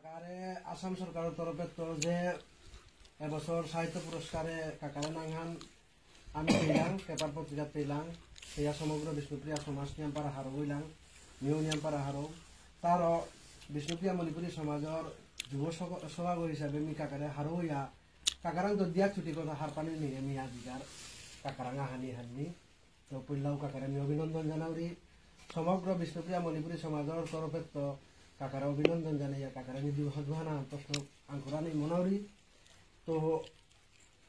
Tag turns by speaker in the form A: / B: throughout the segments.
A: কাকারে আসাম সরকারের তরফে তো যে এবছর সাহিত্য পুরস্কারে কাকারে নাংহান আমি পেলাম পেপার পত্রিকা পেলাম সেয়া সমগ্র বিষ্ণুপ্রিয়া সমাজ নিয়ামপাড়া হারো হইলাম নিউ নিয়ামপাড়া হারো তার বিষ্ণুপ্রিয়া মণিপুরী সমাজের যুব সভাপতি হিসাবে মি কাকারে হারো হইয়া কাকারাং তো দিয়া ছুটি কথা হার পানি নিয়ে মি আজিকার কাকারাং হানি হানি তো পইলাও কাকারে আমি অভিনন্দন জানাওরি সমগ্র বিষ্ণুপ্রিয়া মণিপুরী সমাজের তরফে তো কাকারা অভিনন্দন জানাইয়া কাকারা নিদি দুহানা প্রশ্ন আঙ্কুরানি মনাউরি তো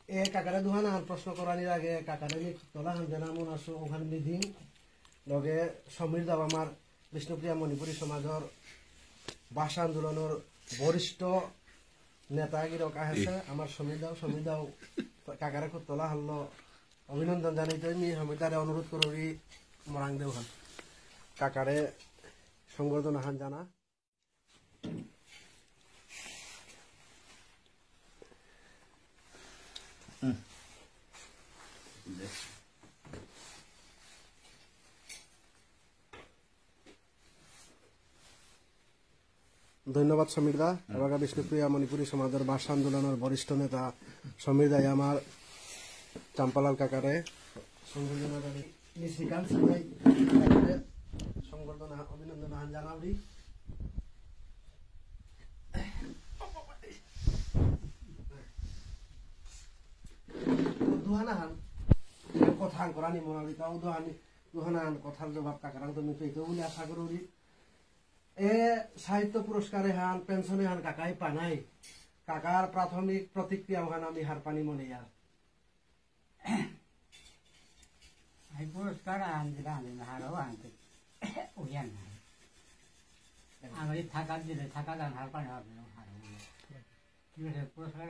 A: এ কাকারে দুহানা প্রশ্ন করানির আগে কাকারে নি তলাহান জানা মন আসো ওখানে নিধি লগে সমীর দাব আমার বিষ্ণুপ্রিয়া মণিপুরী সমাজের ভাষা আন্দোলনের বরিষ্ঠ নেতাগিরক আছে আমার সমীর দাও কাকারে খুব তোলা হল অভিনন্দন জানাইতে আমি সমীরদারে অনুরোধ করি মরাং দেও হন কাকারে সংবর্ধনা হান জানা ধন্যবাদ সমীর দা এবার বিষ্ণুপ্রিয়া মণিপুরী সমাজের ভাষা আন্দোলনের বরিষ্ঠ নেতা সমীর দাই আমার চাম্পালাল কাকারে সংবর্ধনা সংবর্ধনা অভিনন্দন জানাবি দুহানাহান কথা করানি মনালি তাও দুহানাহান কথার জবাব কাকারাং তুমি পেতে বলে আশা করি এ সাহিত্য পুরস্কারে হান পেনশনে হান কাকাই পানাই কাকার প্রাথমিক প্রতিক্রিয়া হান আমি হার পানি মনে আর
B: পুরস্কার হারও আনতে উড়িয়ান আমি থাকার দিলে থাকা গান হার পানি হবে হারো ঠিক আছে পুরস্কার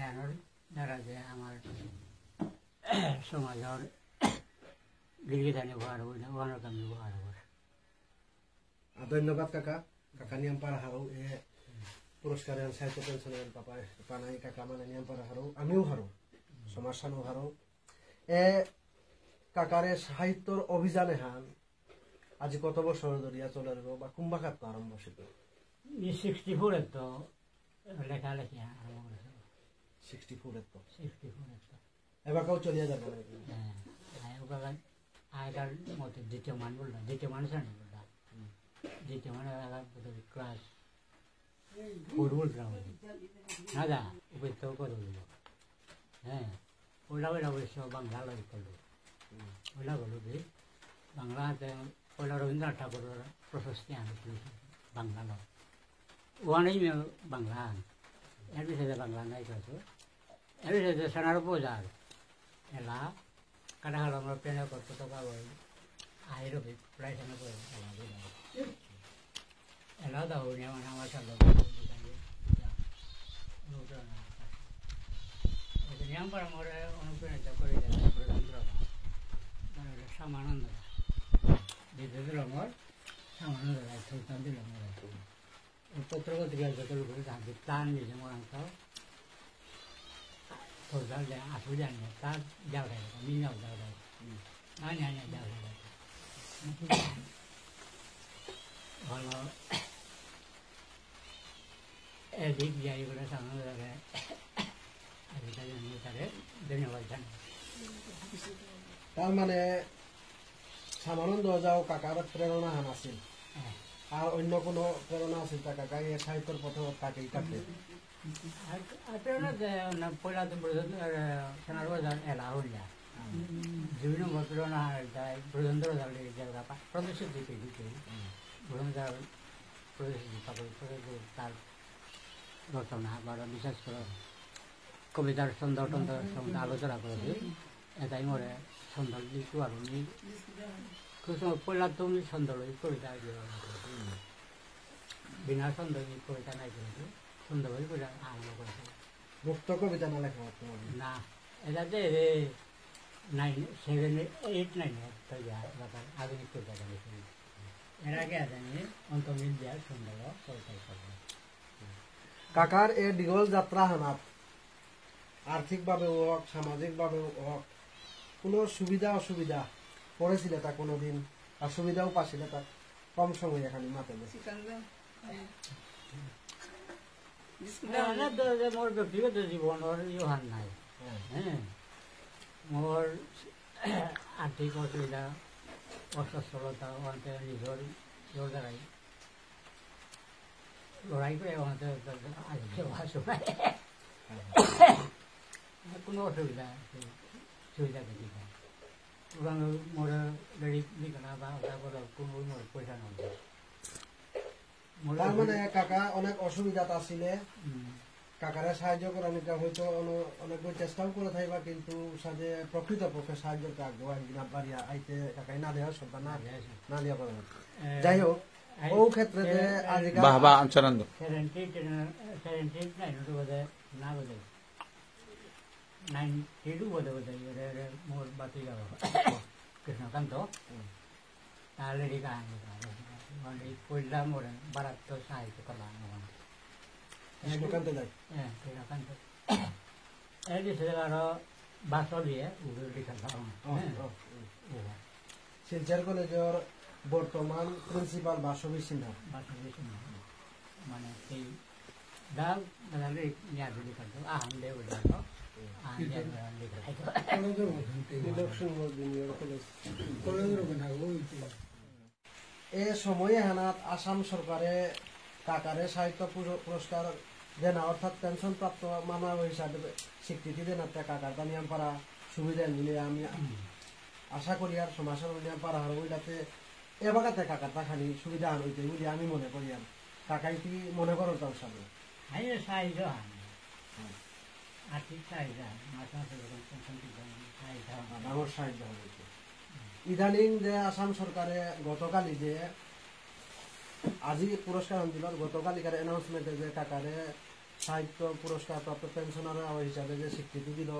B: আনার দ্বারা যে আমার সমাজের গিরিধানে ব্যবহার হইলে ওখানে আমি ব্যবহার হব
A: ধন্যবাদ কাকা কাকা নিয়ামপাড়া হারো এ পুরস্কারে সাহিত্য পেনশনের পানাই কাকা মানে নিয়ামপাড়া হারো আমিও হারো সমাজ সানো হারো এ কাকারে সাহিত্যর অভিযানে হান আজি কত বছর ধরিয়া চলে বা কুম্ভাঘাত তো আরম্ভ ছিল
B: 64 তো লেখালেখি আরম্ভ করেছে
A: 64 তো
B: 64 তো
A: এবার কেউ চলিয়া যাবে
B: হ্যাঁ আগেকার মতো দ্বিতীয় মান বলল দ্বিতীয় মানুষ না বললাম দ্বিতীয় মানে ক্লাস 4 বললাম না দা উপস্থিত করে দিল হ্যাঁ ওলা অবশ্য বাংলা লড়ি করলো ওলা বলো যে বাংলাতে ওলা রবীন্দ্রনাথ ঠাকুরের প্রশস্তি আনছিল বাংলা লড় ওখানেই বাংলা আন এর বিষয়ে বাংলা নাই করেছো এর বিষয়ে সোনার বাজার এলা কাটাখাল আমরা প্লেনে করতে তো পাবো আইরো প্রায় সোনা করে এলা দাও মানে আমার সাথে নিয়মপাড়া মোড়ে অনুপ্রাণিত করে শ্যামানন্দ বিদ্যুৎ রঙর শ্যামানন্দ রায় সুলতান দিল পত্র পত্রিকা যত লোক তাকে প্লান নিয়েছে মোরাংটাও সরকার আসু জানি তার যাও থাকে মিনাও যাও থাকে আনি যাও থাকে ভালো এদিক যাই করে শ্যামানন্দ রায় ধন্যবাদ
A: তার মানে শ্যামানন্দ যাও কাকার প্রেরণা হান আছিল আর অন্য কোনো প্রেরণা আছিল তা কাকা এই সাহিত্যের পথে কাকে কাটে
B: প্রেরণা পয়লা তো সোনার বাজার এলা হইয়া 2 নম্বর প্রেরণা ব্রজেন্দ্র জায়গা প্রদর্শিত দিতে দিতে ব্রজেন্দ্র প্রদর্শিত তার রচনা বা বিশেষ করে কবিতার সুন্দর সম্বন্ধে আলোচনা করেছি এটাই মরে সুন্দর দিকু আর খুব পয়লা তুমি সুন্দর কবিতা বিনা সুন্দর কবিতা নাই করেছে সুন্দর কবিতা আরম্ভ করেছে
A: মুক্ত কবিতা না লেখা
B: না এটা যে 9, 7, 8, 9 আধুনিক কবিতা লিখেছে এর আগে জানি অন্তর্মিল দেওয়ার সুন্দর কবিতা করবে
A: কাকার এ দীঘল যাত্রা হানাত আর্থিকভাবে হোক সামাজিকভাবে হোক কোনো সুবিধা অসুবিধা পড়েছিল তা কোনোদিন আর সুবিধাও পাচ্ছিল তা কম সময় এখানে মাতে
B: মোর ব্যক্তিগত জীৱনৰ ইহান নাই মোৰ আৰ্থিক অসুবিধা অসচ্ছলতা নিজৰ দ্বাৰাই লড়াই করে কোনো অসুবিধা সুবিধা দেখি না মোর গাড়ি বিকনা বা কোনো মোর পয়সা নয়
A: তার মানে কাকা অনেক অসুবিধা আছিলে কাকারে সাহায্য করার হয়তো অনেক চেষ্টাও করে থাকবা কিন্তু সাথে প্রকৃতপক্ষে সাহায্য না পারিয়া আইতে কাকাই না দেওয়া সব না দেওয়া করা যাই হোক ও ক্ষেত্রে
C: বাবা আনসানন্দ
B: 79 বোধে না বোধে 92 বোধে মোর বাতি যাব কৃষ্ণকান্ত তাহলে পড়লাম ওরা বারাত সাহায্য করলাম
A: কৃষ্ণকান্ত যায়
B: কৃষ্ণকান্ত এই যে আরো বাস দিয়ে লিখালাম
A: শিলচর কলেজের বর্তমান প্রিন্সিপাল বাসবী সিনহা
B: মানে সেই দাও দাদা নিয়াজুলি করতো আহাম দেব
A: এ সময়ে হানাত আসাম সরকারে কাকারে সাহিত্য পুরস্কার দেনা অর্থাৎ পেনশন প্রাপ্ত মামা হিসাবে স্বীকৃতি দেন কাকার নিয়ম পারা সুবিধা নিলে আমি আশা করি আর সমাজের নিয়ম পারা আর ওইটাতে এবাকাতে কাকার খানি সুবিধা হইতে বলে আমি মনে করি আর কাকাই কি মনে করো তার সামনে
B: সাহায্য আর্থিক সাহায্য
A: ডাঙর সাহায্য হয়েছে ইদানিং যে আসাম সরকারে গতকালই যে আজি পুরস্কার দিল গতকালিকার অ্যানাউন্সমেন্টে যে কাকারে সাহিত্য পুরস্কার প্রাপ্ত পেনশনার হিসাবে যে স্বীকৃতি দিল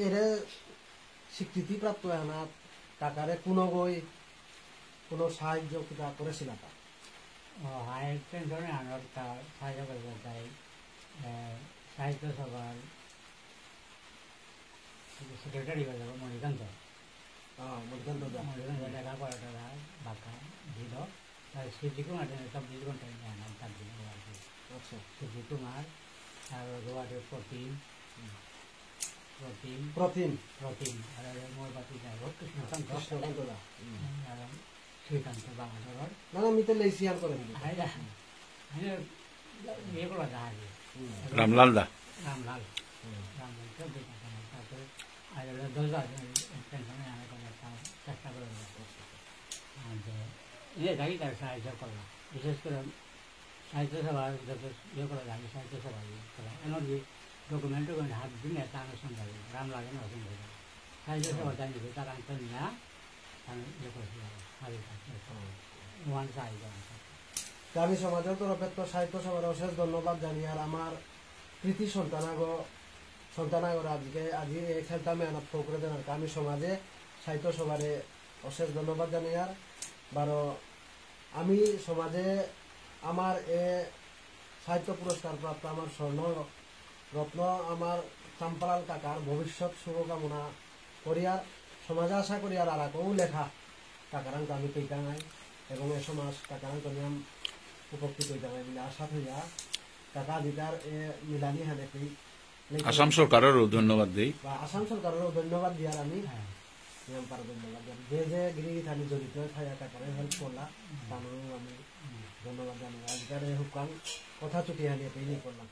A: এর স্বীকৃতি প্রাপ্ত এনাত কাকারে কোনো বই কোনো সাহায্য করেছিল
B: হায়ার পেনশনে আনার সাহায্য করবে তাই সাহিত্য সভার সেক্রেটারি হয়ে যাবো মণিকান্ত লেখাপড়া টাকা বাঁকা দিল সিদ্ধি কুমার 24 ঘন্টায় আনাম তার দিন আর কি সিদ্ধি কুমার আর রোয়ারের প্রতিম আর মোর বাতি যাইব কৃষ্ণকান্ত শ্রীকান্ত বাহাদুর
A: না আমি তো লেসিয়ান করেন
B: এগুলো জাহাজ
C: রামলাল দা
B: রামলাল তো তারপরে আর 10,000 পেনশনে আনার চেষ্টা করে গাড়ি তার সাহায্য করলাম বিশেষ করে সাহিত্য সভার যত ইয়ে করা যায় সাহিত্য সভা করা এমনকি ডকুমেন্ট হাত দিন একটা আনুষ্ঠান যাবে রাম লাগে না অসুবিধা যাবে সাহিত্য সভা জানিয়েছে তার আনতে না আমি ইয়ে করেছিলাম ওয়ান সাহায্য
A: আমি সমাজের তরফে তো সাহিত্য সভার অশেষ ধন্যবাদ জানি আর আমার কৃতি সন্তানাগর আজি খেলতাম আনাত করে দেন আমি সমাজে সাহিত্য সভারে অশেষ ধন্যবাদ জানি আর বারো আমি সমাজে আমার সাহিত্য পুরস্কার প্রাপ্ত আমার স্বর্ণ রত্ন আমার চাম্পালাল কাকার ভবিষ্যৎ শুভকামনা করিয়ার সমাজে আশা করিয়ার আর কেউ লেখা কাকারাং আমি কইতা নাই এবং এ সমাজ কাকারাং নিয়ম উপকৃত হইতা নাই বলে আশা হইয়া কাকা দিদার মিলানি হানেকেই
C: আসাম সরকারেরও ধন্যবাদ দিই
A: বা আসাম সরকারেরও ধন্যবাদ দিয়ার আমি নিয়ম পার ধন্যবাদ যে গৃহীত আমি জড়িত থাকা কাকারে হেল্প করলা তারও আমি ধন্যবাদ জানাই আজকের হুকাম কথা চুটি হানিয়ে পেয়ে করলাম